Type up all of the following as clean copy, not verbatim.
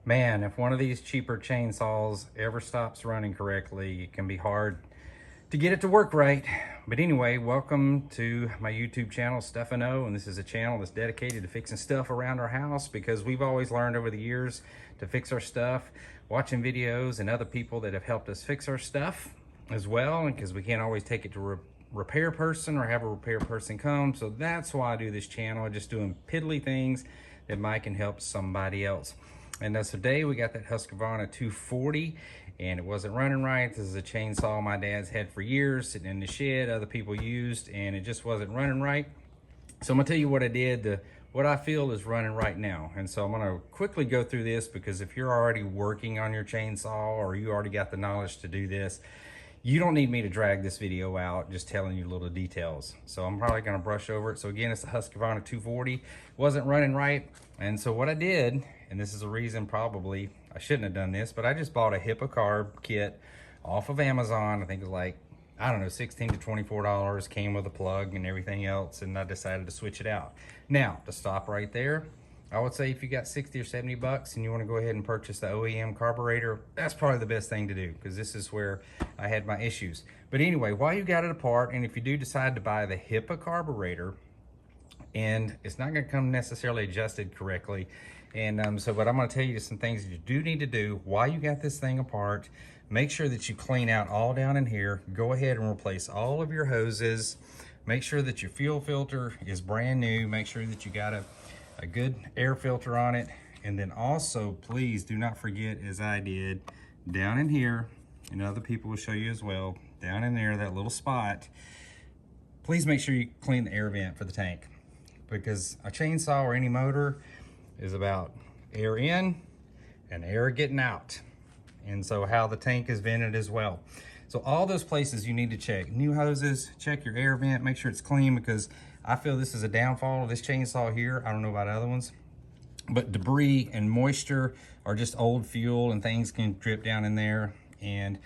Man, if one of these cheaper chainsaws ever stops running correctly, it can be hard to get it to work right. But anyway, welcome to my YouTube channel, Stefano, and this is a channel that's dedicated to fixing stuff around our house because we've always learned over the years to fix our stuff, watching videos and other people that have helped us fix our stuff as well, and because we can't always take it to repair person or have a repair person come. So that's why I do this channel, just doing piddly things that might can help somebody else. And today we got that Husqvarna 240 and it wasn't running right. This is a chainsaw my dad's had for years, sitting in the shed, other people used, and it just wasn't running right. So I'm gonna tell you what I did, what I feel is running right now. And so I'm gonna quickly go through this because if you're already working on your chainsaw or you already got the knowledge to do this, you don't need me to drag this video out just telling you little details. So I'm probably gonna brush over it. So again, it's a Husqvarna 240. Wasn't running right. And so what I did, and this is a reason probably I shouldn't have done this, but I just bought a Hipa Carb kit off of Amazon. I think it was like, I don't know, $16 to $24, came with a plug and everything else, and I decided to switch it out. Now, to stop right there, I would say if you got 60 or 70 bucks and you want to go ahead and purchase the OEM carburetor, that's probably the best thing to do because this is where I had my issues. But anyway, while you got it apart, and if you do decide to buy the Hipa carburetor, and it's not going to come necessarily adjusted correctly, and but I'm going to tell you some things that you do need to do while you got this thing apart. Make sure that you clean out all down in here. Go ahead and replace all of your hoses. Make sure that your fuel filter is brand new. Make sure that you got a good air filter on it. And then also, please do not forget, as I did, down in here, and other people will show you as well, down in there, that little spot, please make sure you clean the air vent for the tank, because a chainsaw or any motor is about air in and air getting out. And so how the tank is vented as well. So all those places you need to check. New hoses, check your air vent, make sure it's clean, because I feel this is a downfall of this chainsaw here. I don't know about other ones, but debris and moisture or just old fuel and things can drip down in there and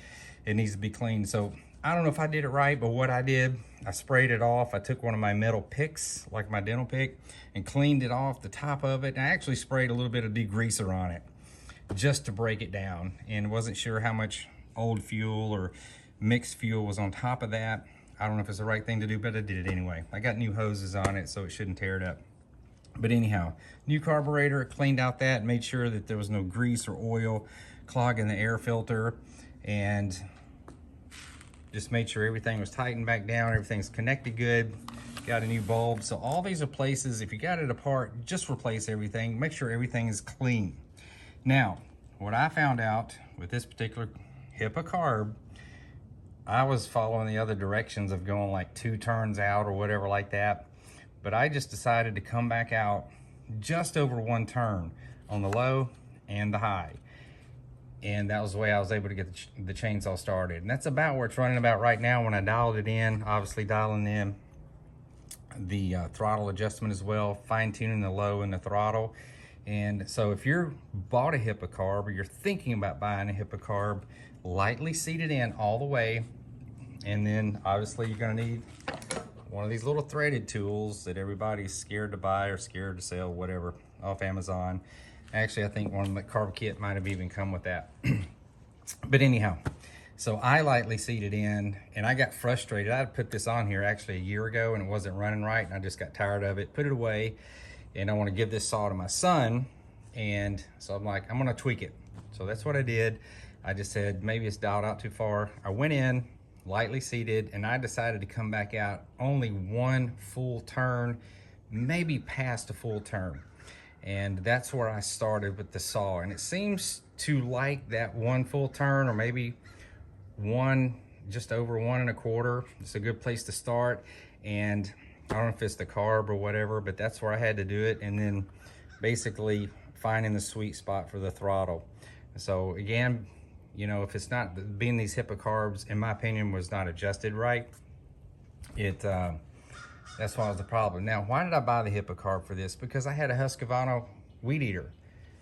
it needs to be cleaned. So I don't know if I did it right, but what I did, I sprayed it off. I took one of my metal picks, like my dental pick, and cleaned it off the top of it. And I actually sprayed a little bit of degreaser on it just to break it down, and wasn't sure how much old fuel or mixed fuel was on top of that. I don't know if it's the right thing to do, but I did it anyway. I got new hoses on it, so it shouldn't tear it up. But anyhow, new carburetor, cleaned out that, made sure that there was no grease or oil clogging the air filter, and just made sure everything was tightened back down, everything's connected good, got a new bulb. So all these are places, if you got it apart, just replace everything, make sure everything is clean. Now, what I found out with this particular Hipa Carb, I was following the other directions of going like 2 turns out or whatever like that, but I just decided to come back out just over 1 turn on the low and the high. And that was the way I was able to get the chainsaw started. And that's about where it's running about right now when I dialed it in, obviously dialing in the throttle adjustment as well, fine tuning the low and the throttle. And so if you're bought a Hipa Carb or you're thinking about buying a Hipa Carb, lightly seat it in all the way. And then obviously you're gonna need one of these little threaded tools that everybody's scared to buy or scared to sell, whatever, off Amazon. Actually, I think one of the carb kit might have even come with that. But anyhow, so I lightly seated in and I got frustrated. I had put this on here actually a year ago and it wasn't running right, and I just got tired of it, put it away, and I want to give this saw to my son. And so I'm like, I'm gonna tweak it. So that's what I did. I just said, maybe it's dialed out too far. I went in, lightly seated, and I decided to come back out only 1 full turn, maybe past a full turn. And that's where I started with the saw. And it seems to like that 1 full turn, or maybe just over 1 1/4. It's a good place to start. And I don't know if it's the carb or whatever, but that's where I had to do it. And then basically finding the sweet spot for the throttle. So again, you know, if it's not, being these Hipa Carbs, in my opinion, was not adjusted right, that's why it was the problem. Now, why did I buy the Hipa Carb for this? Because I had a Husqvarna weed eater,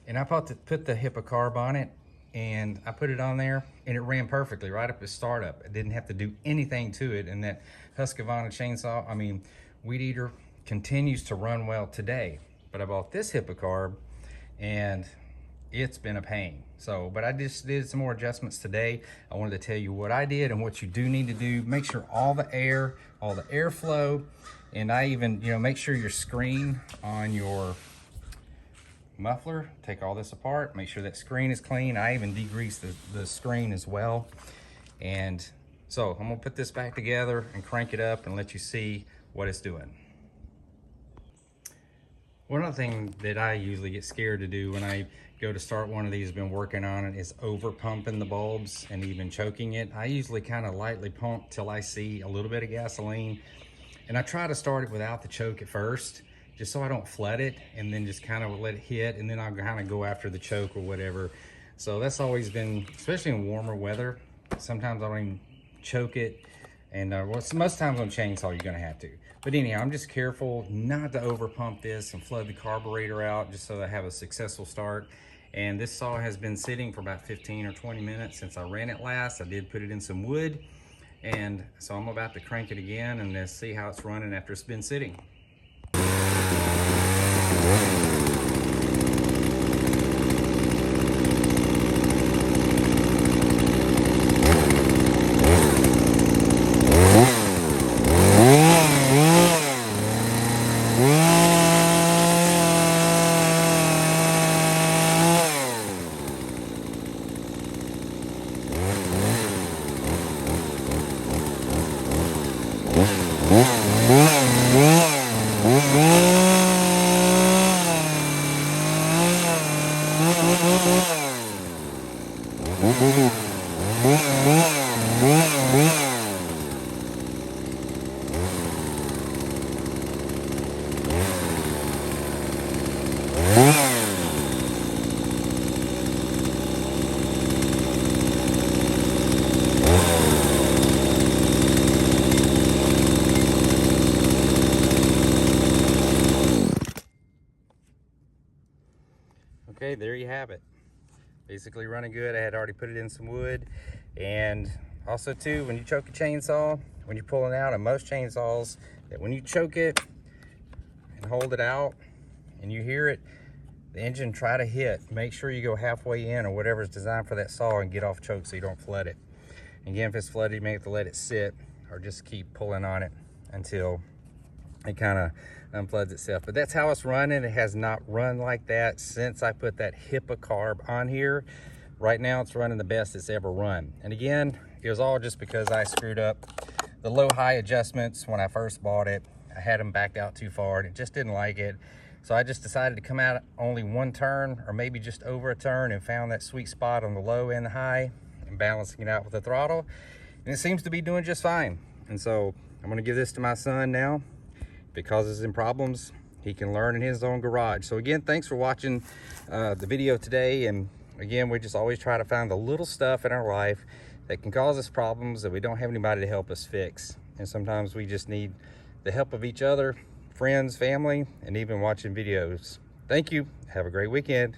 and I put the Hipa Carb on it, and I put it on there, and it ran perfectly right up at startup. I didn't have to do anything to it, and that Husqvarna chainsaw, I mean, weed eater, continues to run well today. But I bought this Hipa Carb, and it's been a pain. So, but I just did some more adjustments today. I wanted to tell you what I did and what you do need to do. Make sure all the airflow, and I even, you know, make sure your screen on your muffler, take all this apart, make sure that screen is clean. I even degreased the screen as well. And so I'm gonna put this back together and crank it up and let you see what it's doing. One other thing that I usually get scared to do when I go to start one of these, been working on it, is over pumping the bulbs and even choking it. I usually kind of lightly pump till I see a little bit of gasoline, and I try to start it without the choke at first, just so I don't flood it, and then just kind of let it hit, and then I'll kind of go after the choke or whatever. So that's always been, especially in warmer weather, sometimes I don't even choke it, and most times on chainsaw you're gonna have to. But anyhow, I'm just careful not to over pump this and flood the carburetor out, just so that I have a successful start. And this saw has been sitting for about 15 or 20 minutes since I ran it last. I did put it in some wood, and so I'm about to crank it again and see how it's running after it's been sitting. Okay, there you have it. Basically running good. I had already put it in some wood. And also too, when you choke a chainsaw, when you're pulling out, and most chainsaws, that when you choke it and hold it out and you hear it, the engine try to hit, make sure you go halfway in or whatever's designed for that saw and get off choke so you don't flood it. Again, if it's flooded, you may have to let it sit or just keep pulling on it until it kind of unfloods itself. But that's how it's running. It has not run like that since I put that Hipa carb on here. Right now it's running the best it's ever run. And again, it was all just because I screwed up the low-high adjustments when I first bought it. I had them backed out too far and it just didn't like it. So I just decided to come out only one turn or maybe just over a turn, and found that sweet spot on the low and the high and balancing it out with the throttle. And it seems to be doing just fine. And so I'm gonna give this to my son now. If it causes him problems, he can learn in his own garage. So again, thanks for watching the video today. And again, we just always try to find the little stuff in our life that can cause us problems that we don't have anybody to help us fix. And sometimes we just need the help of each other, friends, family, and even watching videos. Thank you. Have a great weekend.